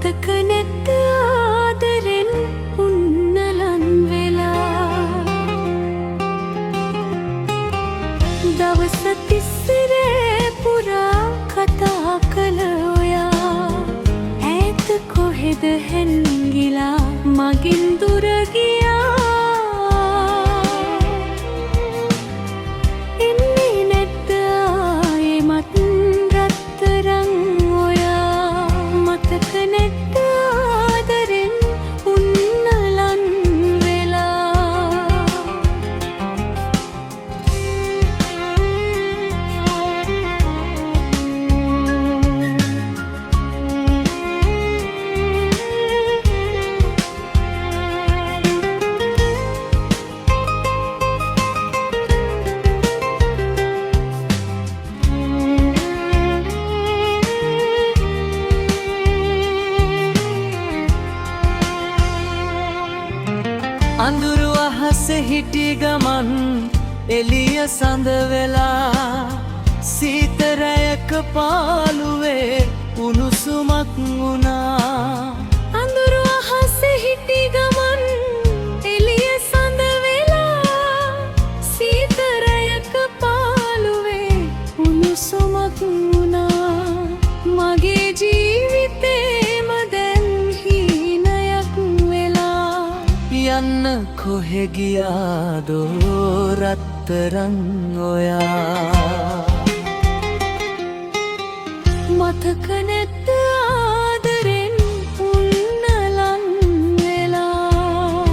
මතක නැත්ද ආදරෙන් උන්නලන් වෙලා දවස තිස්සරේ පුරා කතා කළ ඔයා ඈත කොහෙද හැංගිලා මගින් දුර ගියා එන්නේ නැත්ද ආයේ මත් රත්තරන් ඔයා මතක නැත්ද ආදරෙන් උන්නලන් වෙලා අඳුරු අහසේ හිටි ගමන් එළිය සඳ වෙලා සීතරයක පාළුවේ උණුසුමක් වුණා අඳුරු අහසේ හිටි ගමන් එළිය සඳ වෙලා සීතරයක පාළුවේ උණුසුමක් වුණා මගේ ජීවිතේම දැන් හීනයක් වෙලා යන්න කොහෙ ගියාදෝ රත්තරන් ඔයා මතක නැත්ද ආදරෙන් උන්නලන් වෙලා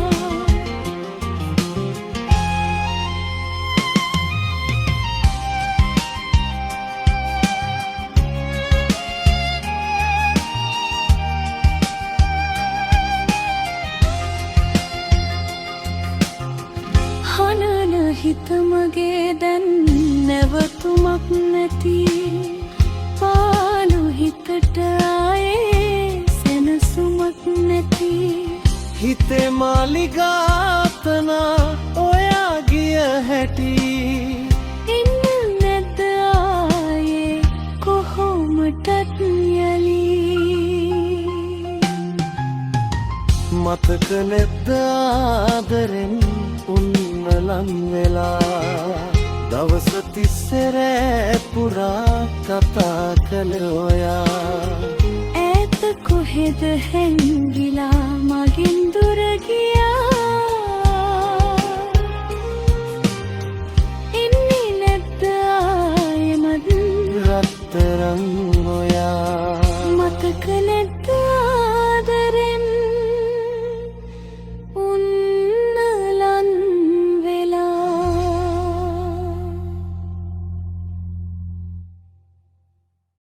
හනන හිත මගේ දැන් නැවතුමක් නැති පාළු හිතට ආයේ සැනසුමක් නැති හිතේ මාලිගාතනා ඔයා ගිය හැටි එන්න නැද්ද ආයේ කොහොමටත් යලි මතක නැද්ද ආදරෙන් උන්නලන් වෙලා දවස තිස්සරේ පුරා කතා කළ ඔයා ඈත කොහෙද හැංගිලා මගින් දුර ගියා එන්නේ නැද්ද ආයේ මත් රත්තරන් ඔයා